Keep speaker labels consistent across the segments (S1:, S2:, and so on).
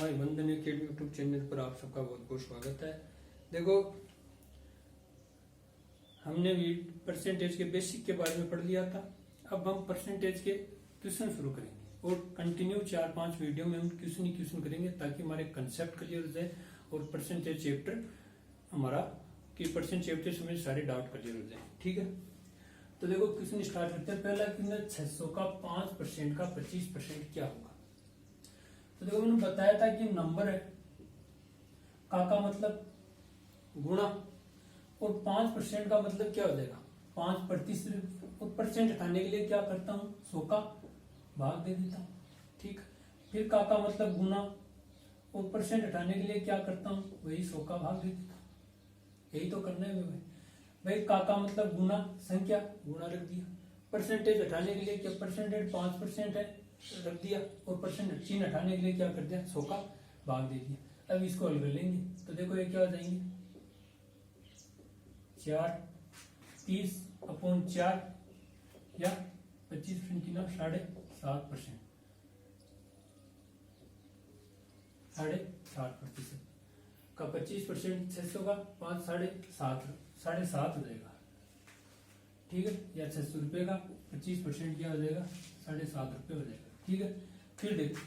S1: हमारे वंदन academy YouTube channel पर आप सबका बहुत बहुत स्वागत है। देखो, हमने भी परसेंटेज के बेसिक के बारे में पढ़ लिया था। अब हम परसेंटेज के क्वेश्चन शुरू करेंगे और कंटिन्यू 4-5 वीडियो में हम क्वेश्चन ही क्वेश्चन करेंगे ताकि हमारे कंसेप्ट क्लियर हो जाए और परसेंटेज चैप्टर हमारा कि परसेंट चैप्टर से सारे डाउट क्लियर हो जाए। ठीक है, तो देखो क्वेश्चन स्टार्ट करते हैं। पहला क्वेश्चन 600 का 5% का 25% क्या होगा। तो देखो मैंने बताया था कि नंबर है का मतलब गुणा और 5% का मतलब क्या हो जाएगा 5%। और परसेंट हटाने के लिए क्या करता हूँ 100 का भाग दे देता हूँ। ठीक, फिर का मतलब गुणा और परसेंट हटाने के लिए क्या करता हूँ वही 100 का भाग दे देता हूँ। यही तो करना है भाई। का मतलब गुना संख्या गुणा रख दिया, परसेंटेज हटाने के लिए क्या परसेंटेज 5% है रख दिया और परसेंट चिन्ह हटाने के लिए क्या कर दिया 100 का भाग दे दिया। अब इसको हल कर लेंगे तो देखो ये क्या हो जाएंगे 30/4 या 25% की ना 7.5%, 7.5% का 25% 600 का 5 7.5 हो जाएगा। ठीक है, या 600 रुपये का 25% क्या हो जाएगा 7.5 रुपये हो जाएगा। ठीक है, फिर देखो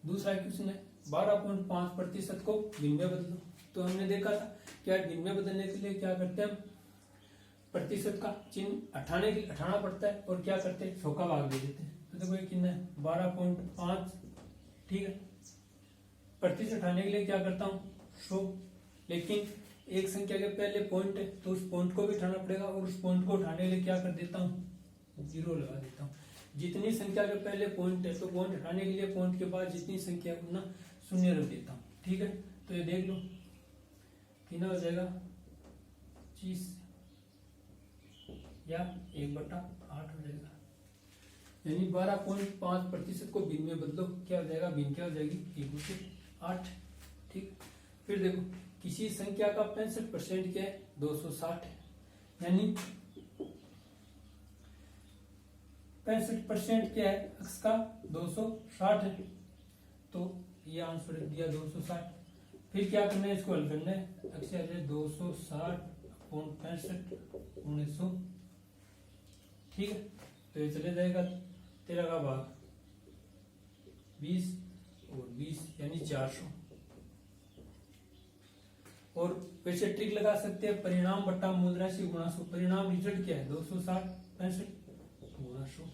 S1: दूसरा क्वेश्चन है 12.5% को भिन्न में बदलो। तो हमने देखा था क्या भिन्न में बदलने के लिए क्या करते हैं हम प्रतिशत का चिन्ह हटाना पड़ता है और क्या करते हैं 100 का भाग दे देते हैं। तो देखो ये कितना है 12.5। ठीक है, प्रतिशत हटाने के लिए क्या करता हूँ 100, लेकिन एक संख्या के पहले पॉइंट है तो उस पॉइंट को भी उठाना पड़ेगा और उस पॉइंट को उठाने के लिए क्या कर देता हूँ 0 लगा देता हूँ। जितनी संख्या के पहले पॉइंट है तो पॉइंट हटाने के लिए पॉइंट के बाद जितनी संख्या ना 0 रख देता हूँ। ठीक है, तो ये देख लो कितना हो जाएगा 25 या 1/8 हो जाएगा। यानी 12.5% को भिन्न में बदलो क्या हो जाएगा भिन्न क्या हो जाएगी 1/8। ठीक, फिर देखो किसी संख्या का 65% क्या है 260 है, यानी 65% क्या है अक्स का 260 है, तो ये आंसर दिया 260। फिर क्या करना है इसको हल करना है अक्स आ जाए 260/65 × 100। ठीक है, तो ये चले जाएगा 13 का भाग 20 और 20 यानी 400। और वैसे ट्रिक लगा सकते हैं परिणाम बट्टा मूल राशि गुणा 100। परिणाम रिजल्ट क्या है 260/65 गुणा 100।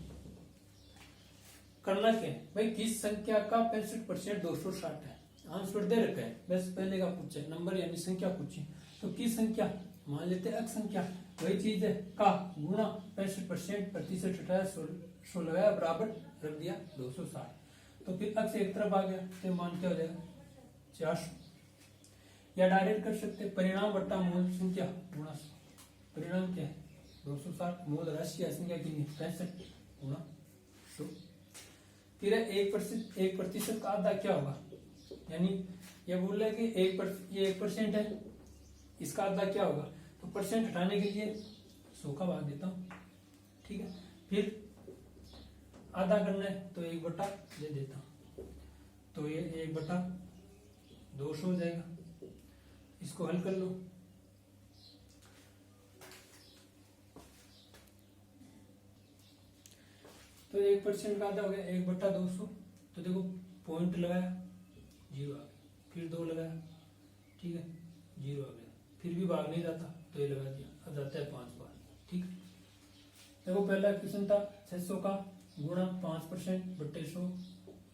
S1: करना क्या है भाई किस संख्या का 65% 260 है, आंसर दे रखा है बस पहले का पूछा है नंबर यानी संख्या पूछी तो किस संख्या मान लेते हैं अक संख्या वही चीज है का गुणा 65% प्रतिशत हटाया 100 लगाया बराबर रख दिया 260। तो फिर अक से एक तरफ आ गया तो मान क्या हो जाएगा 400। या डायरेक्ट कर सकते परिणाम बट्टा मूल संख्या गुणा 100। परिणाम क्या है 260, मूल राशि संख्या कितनी 65 गुणा 100। फिर 1% का आधा क्या होगा, यानी ये बोल रहे हैं कि ये 1% है इसका आधा क्या होगा, तो परसेंट हटाने के लिए 100 का भाग देता हूँ। ठीक है, फिर आधा करना है तो 1/2 दे देता हूँ, तो ये 1/200 हो जाएगा। इसको हल कर लो तो 1% का आधा हो गया 1/200। तो देखो पॉइंट लगाया 0 आ गया, फिर 2 लगाया ठीक है 0 आ गया, फिर भी भाग नहीं जाता तो ये लगा दिया अब जाता है 5 बार। ठीक, देखो पहला क्वेश्चन था 600 का गुणा 5%/100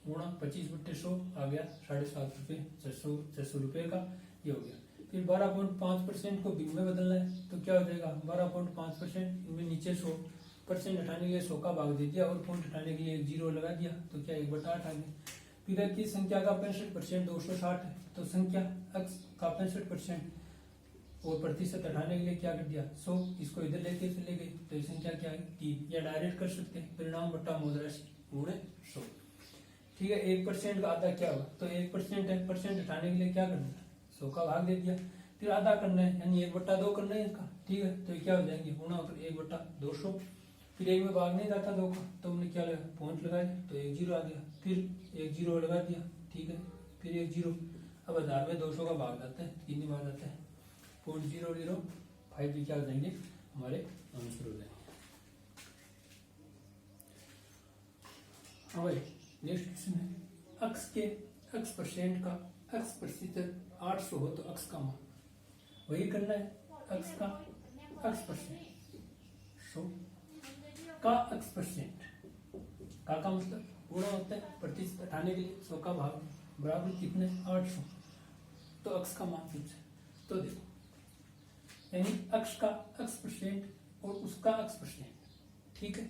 S1: गुणा 25/100 आ गया 7.5 रुपये 600 रुपये का ये हो गया। फिर 12.5% को भिन्न में बदलना है तो क्या हो जाएगा 12.5% इनमें नीचे 100% हटाने के लिए 100 का भाग दे दिया और पॉइंट हटाने के लिए 0 लगा दिया तो क्या 1/8 आ गया। फिर की संख्या का 65% 260 है तो संख्या अक्स का 65% और प्रतिशत हटाने के लिए क्या कर दिया 100, इसको इधर लेके चले गए तो ये संख्या क्या है 3। या डायरेक्ट कर सकते हैं परिणाम बट्टा मूल राशि गुणे 100। ठीक है, 1% का आधा क्या होगा तो 1% है, परसेंट हटाने के लिए क्या कर दिया 100 का भाग दे दिया। फिर आधा करना है यानी 1/2 करना है इसका। ठीक है, तो ये क्या हो जाएंगे गुणा होकर 1/200। फिर 1 में भाग नहीं जाता 2 का तो हमने क्या लगा पॉइंट लगा दिया तो 1 0 आ गया, फिर 1 0 लगा दिया। ठीक है, फिर एक 0। अब 1000 में 200 का भाग जाता है, 3 भाग जाता है, 0.005 भी क्या हो जाएंगे हमारे आंसर हो जाएंगे। भाई नेक्स्ट क्वेश्चन है, अक्स परसेंट का अक्स प्रतिशत 800 हो तो अक्स का मान, वही करना है। अक्स का अक्स परसेंट 100 का अक्स परसेंट का मतलब गुणा होता है प्रतिशत हटाने के लिए 100 का भाग बराबर कितने 800, तो अक्स का मान पूछे तो देखो, यानी अक्स का अक्स परसेंट और उसका अक्स परसेंट, ठीक है,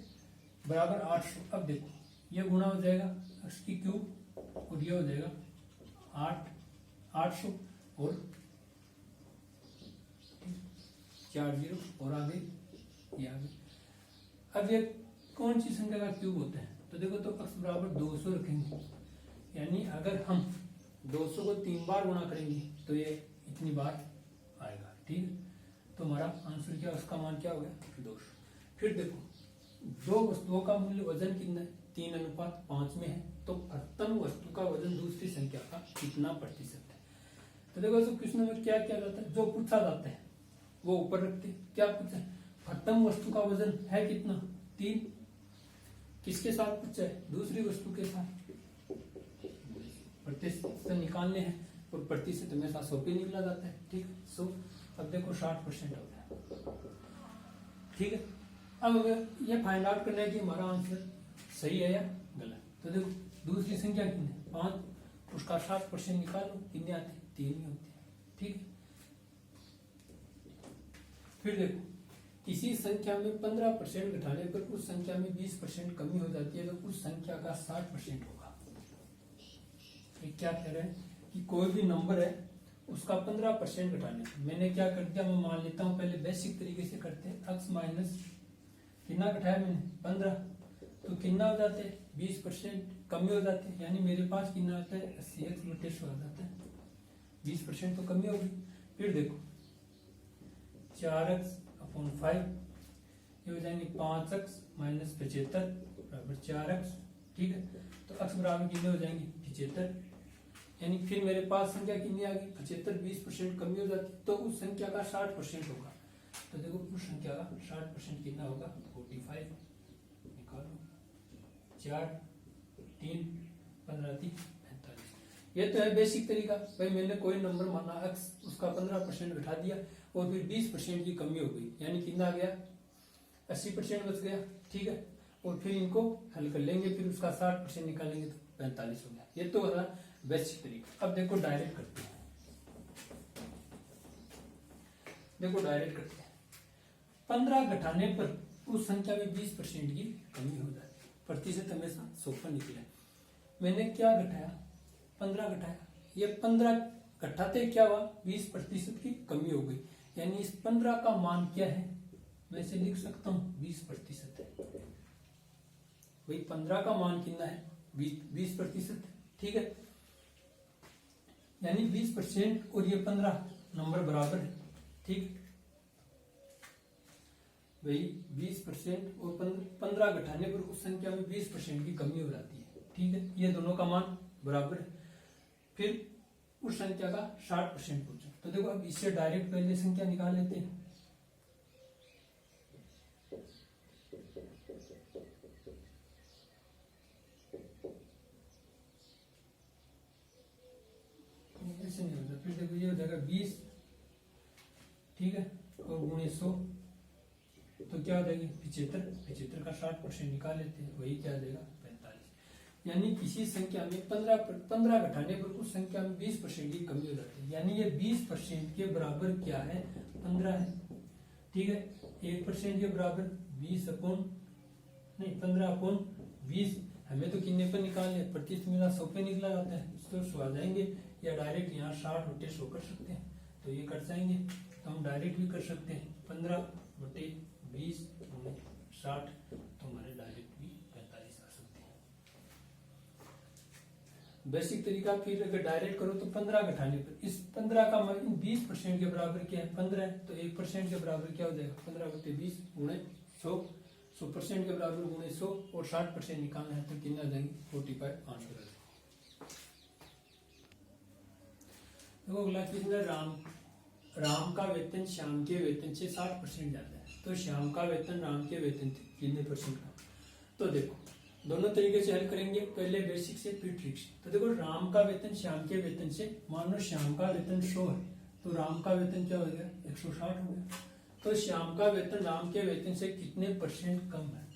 S1: बराबर 800। अब देखो ये गुणा हो जाएगा अक्स की क्यूब और ये हो जाएगा 800 और 4 0 और आगे ये आगे। अब ये कौन सी संख्या का क्यूब होता है, तो देखो तो अक्स बराबर 200 रखेंगे, यानी अगर हम 200 को 3 बार गुणा करेंगे तो ये इतनी बार आएगा, ठीक है। तो हमारा आंसर क्या, उसका मान क्या हो गया 200। फिर देखो दो वस्तुओं का मूल्य वजन कितना है, 3:5 में है, तो प्रथम वस्तु का वजन दूसरी संख्या का कितना प्रतिशत है। तो देखो तो क्वेश्चन में क्या क्या जाता है, जो पूछा जाता है वो ऊपर रखते। क्या पूछा है, प्रथम वस्तु का वजन है कितना 3, किसके साथ पूछा है, दूसरी वस्तु के साथ। प्रतिशत निकालने हैं और प्रतिशत हमेशा 100 पे निकला जाता है, ठीक है। 100, अब देखो 60% हो गया, ठीक है। अब अगर ये फाइंड आउट करना है कि हमारा आंसर सही है या गलत, तो देखो दूसरी संख्या कितनी है 5, उसका 60% निकालो, कितने आते हैं 3 ही होते हैं, ठीक है। फिर देखो किसी संख्या में 15% घटाने पर उस संख्या में 20% कमी हो जाती है, तो उस संख्या का 60% होगा। ये क्या कह रहे हैं कि कोई भी नंबर है उसका 15% घटाने, मैंने क्या कर दिया, मैं मान लेता हूं पहले बेसिक तरीके से करते हैं, x माइनस कितना घटाया मैंने 15, तो कितना हो जाते हैं 20% कमी हो जाते हैं, यानी मेरे पास कितना आता है 80x बटे 100 आ जाता है, 20% तो कमी होगी। फिर देखो 4x/5 ये हो जाएंगे 5x माइनस 75 बराबर 4x, ठीक है। तो x बराबर कितने हो जाएंगे 75, यानी फिर मेरे पास संख्या कितनी आ गई 75, 20% कमी हो जाती है, तो उस संख्या का 60% होगा। तो देखो उस संख्या का 60% कितना होगा 45, निकालो 4 3 15 3 45। ये तो है बेसिक तरीका, भाई मैंने कोई नंबर माना x, उसका 15% घटा दिया और फिर 20% की कमी हो गई, यानी कितना आ गया 80% बच गया, ठीक है। और फिर इनको हल कर लेंगे, फिर उसका 60% निकालेंगे तो 45 हो गया। ये तो है बेसिक तरीका। अब देखो डायरेक्ट करते हैं, देखो डायरेक्ट करते हैं, 15 घटाने पर उस संख्या में 20% की कमी हो जाती है, प्रतिशत हमेशा 100 पर निकले। मैंने क्या घटाया 15 घटाया, ये 15 घटाते क्या हुआ 20% की कमी हो गई, यानी इस 15 का मान क्या है, मैं इसे लिख सकता हूं 20% है। वही 15 का मान कितना है 20%, ठीक है। यानी 20% और ये 15 नंबर बराबर है, ठीक। भाई 20% और 15 घटाने पर उस संख्या में 20% की कमी हो जाती है, ठीक है। ये दोनों का मान बराबर है। फिर उस संख्या का 60% पूछो, तो देखो अब इससे डायरेक्ट पहले संख्या निकाल लेते हैं। ऐसे नहीं होता, फिर देखो ये हो जाएगा 20, ठीक है, और गुणे 100 तो क्या हो जाएगी 75 का 60% निकाल लेते हैं, वही क्या आ जाएगा 45। यानी किसी संख्या में 15 घटाने पर उस संख्या में 20% की कमी हो जाती है, यानी ये 20% के बराबर क्या है 15 है, ठीक है। 1% के बराबर 15/20, हमें तो कितने पर निकालने, प्रतिशत मेरा 100 पे निकला जाता है, तो 100 आ जाएंगे, या डायरेक्ट यहाँ 60 बटे 100 कर सकते हैं, तो ये कर जाएंगे। तो हम डायरेक्ट भी कर सकते हैं 15/20 60, तो हमारे डायरेक्ट भी 45 आ सकते हैं। बेसिक तरीका, फिर अगर डायरेक्ट करो तो 15 घटाने पर इस 15 का मान 20% के बराबर क्या है 15 है, तो 1% के बराबर क्या हो जाएगा 15/20 गुणे 100, 100% के बराबर गुणे 100 और 60% निकालना है तो कितना आ जाएंगे 45 आंसर आ जाएगा। देखो अगला क्वेश्चन है, राम का वेतन श्याम के वेतन से 60% ज्यादा है, तो श्याम का वेतन राम के वेतन से कितने परसेंट का। तो देखो दोनों तरीके से हल करेंगे, पहले बेसिक से फिर ट्रिक से। तो देखो राम का वेतन श्याम के वेतन से, मान लो श्याम का वेतन 100 है तो राम का वेतन क्या हो गया 160 हो गया। तो श्याम का वेतन राम के वेतन से कितने परसेंट कम है।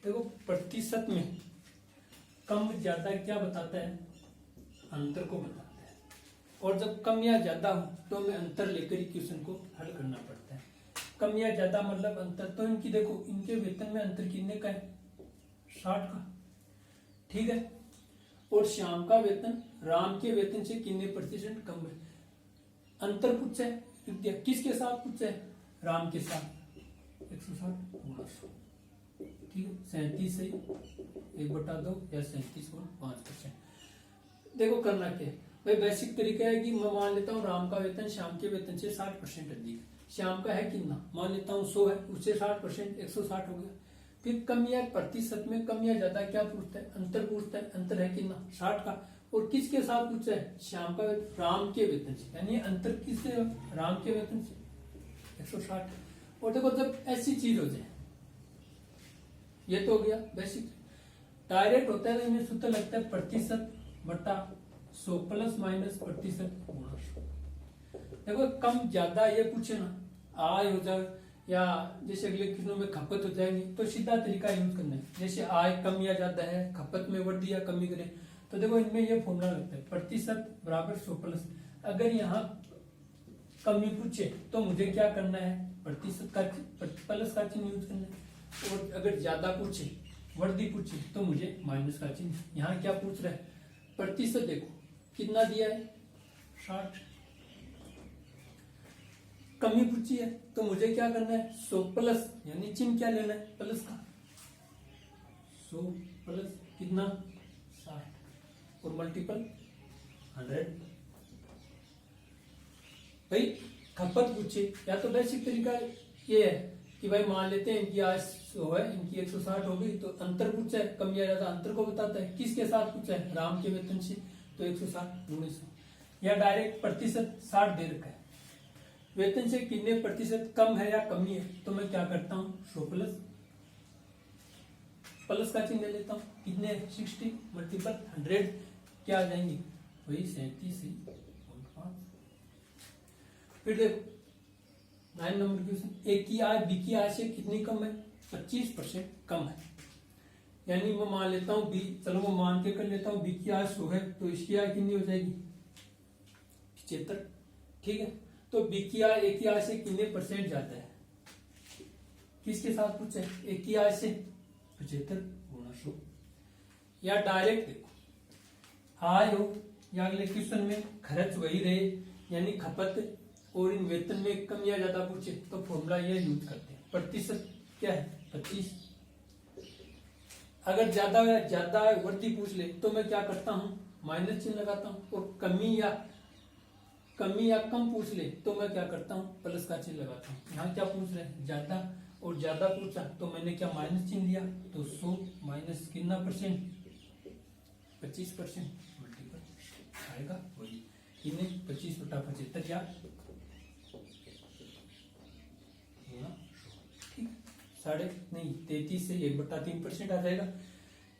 S1: देखो प्रतिशत में कम ज्यादा क्या बताता है, अंतर को बताता है, और जब कम या ज्यादा हो तो हमें अंतर लेकर ही क्वेश्चन को हल करना पड़ता है। कम या ज्यादा मतलब अंतर, तो इनकी देखो इनके वेतन में अंतर कितने का है 60 का, ठीक है। और श्याम का वेतन राम के वेतन से कितने प्रतिशत कम है। अंतर पूछा है, किसके साथ पूछा है, राम के साथ 160 ठीक है, 37 से 1/2 या 37.5%। देखो करना क्या है भाई, बेसिक तरीका है कि मैं मान लेता हूँ राम का वेतन श्याम के वेतन से 60% अधिक है। श्याम का है कितना, मान लेता हूँ 100 है, उससे 60% 160 हो गया। फिर कम या प्रतिशत में कम या ज्यादा क्या पूछता है, अंतर पूछता है। अंतर है कितना 60 का, और किसके साथ पूछा है, श्याम का वेतन राम के वेतन से, यानी अंतर किससे, राम के वेतन से 160। और देखो जब ऐसी चीज हो जाए, ये तो हो गया बेसिक। डायरेक्ट होता है तो इन्हें सूत्र लगता है प्रतिशत बटा 100 प्लस माइनस प्रतिशत गुणा 100। देखो कम ज्यादा ये पूछे ना, आय हो जाए या जैसे अगले क्वेश्चनों में खपत हो जाएंगे, तो सीधा तरीका यूज करना है। जैसे आय कम या ज्यादा है, खपत में वृद्धि या कमी करें, तो देखो इनमें ये फॉर्मूला लगता है प्रतिशत बराबर 100 प्लस। अगर यहाँ कमी पूछे तो मुझे क्या करना है, प्रतिशत का प्लस का चिन्ह यूज करना है। और अगर ज्यादा पूछे वृद्धि पूछे तो मुझे माइनस का चिन्ह। यहाँ क्या पूछ रहा है, प्रतिशत देखो कितना दिया है 60, कमी पूछी है तो मुझे क्या करना है 100 प्लस, यानी चिन्ह क्या लेना है प्लस का, 100 प्लस कितना 60 और मल्टीपल 100। भाई खपत पूछे या तो बेसिक तरीका ये है कि भाई मान लेते हैं इनकी आज 100 है, इनकी 160 हो गई, तो अंतर पूछा है, कम या ज्यादा अंतर को बताता है। किसके साथ पूछा है, राम के वेतन से, तो 160 गुणे 100। या डायरेक्ट प्रतिशत 60 दे रखा है, वेतन से कितने प्रतिशत कम है या कमी है, तो मैं क्या करता हूँ 100 प्लस, प्लस का चिन्ह लेता हूँ, कितने 60 मल्टीपल 100 क्या आ जाएंगे वही 37.5। फिर देखो 9 नंबर क्वेश्चन, ए की आय बी की आय से कितनी कम है, 25% कम है। यानी मैं मान लेता हूँ बी, चलो मैं मान के कर लेता हूँ बी की आय 100 है, तो इसकी आय कितनी हो जाएगी 75, ठीक है। तो बी की आय ए की आय से कितने परसेंट जाता है, किसके साथ पूछा है, ए की आय से 75 गुणा 100। या डायरेक्ट देखो आय हो या अगले क्वेश्चन में खर्च वही रहे, यानी खपत और इन वेतन में कम या ज्यादा पूछे तो फॉर्मूला ये यूज करते हैं। प्रतिशत क्या है 25, अगर ज्यादा वृद्धि पूछ ले तो मैं क्या करता हूँ माइनस चिन्ह लगाता हूँ, और कमी या कम पूछ ले तो मैं क्या करता हूँ प्लस का चिन्ह लगाता हूँ। यहाँ क्या पूछ रहे हैं ज्यादा, और ज्यादा पूछा तो मैंने क्या माइनस चिन्ह लिया, तो 100 माइनस कितना परसेंट 25% मल्टीपल आएगा वही कितने 25/75 या ठीक 33 से 1/3% आ जाएगा।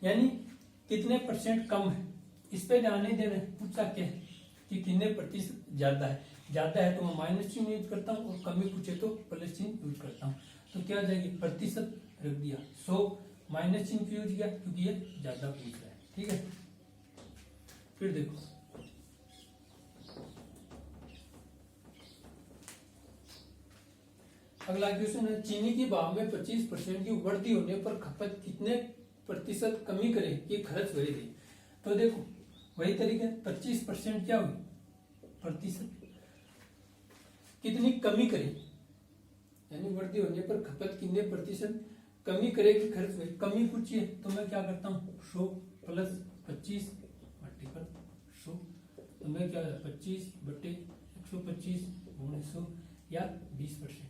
S1: यानी कितने परसेंट कम है, इस पे ध्यान नहीं दे रहे, पूछा क्या है कि कितने प्रतिशत ज्यादा है। ज्यादा है तो मैं माइनस चिन्ह यूज करता हूँ, और कमी पूछे तो प्लस चिन्ह यूज करता हूँ। तो क्या आ जाएगी प्रतिशत रख दिया 100, माइनस चिन्ह क्यों यूज किया क्योंकि ये ज्यादा पूछ रहा है, ठीक है। फिर देखो अगला क्वेश्चन है, चीनी की भाव में 25% की वृद्धि होने पर खपत कितने प्रतिशत कमी करे कि खर्च वही रही। तो देखो वही तरीका 25% क्या हुई प्रतिशत, कितनी कमी करे, यानी वृद्धि होने पर खपत कितने प्रतिशत कमी करे कि खर्च वही। कमी पूछिए तो मैं क्या करता हूँ 100 प्लस 25 मल्टीपल 100, तो मैं क्या 25/125 गुणे 100 या 20%।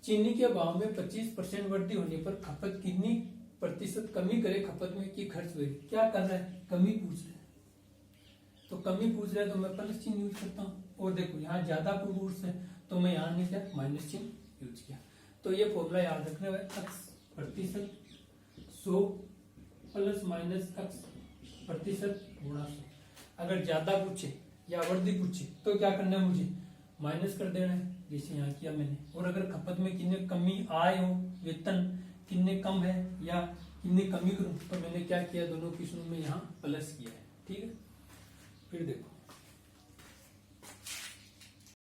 S1: चीनी के भाव में 25% वृद्धि होने पर खपत कितनी प्रतिशत कमी करे खपत में कि खर्च हुए। क्या कर रहा है कमी पूछ रहा है, तो कमी पूछ रहा है तो मैं प्लस चिन्ह यूज करता हूँ। और देखो यहाँ ज्यादा फ्रूट्स है तो मैं यहाँ नहीं क्या माइनस चिन्ह यूज किया। तो ये फॉर्मूला याद रखने वाला x प्रतिशत 100 प्लस माइनस x प्रतिशत गुणा 100। अगर ज्यादा पूछे या वर्दी पूछे तो क्या करना है, मुझे माइनस कर देना है जैसे यहाँ किया मैंने। और अगर खपत में कितने कमी आए हो, वेतन कितने कम है या कितने कमी करूं, तो मैंने क्या किया दोनों किस्मों में यहाँ प्लस किया है। ठीक है, फिर देखो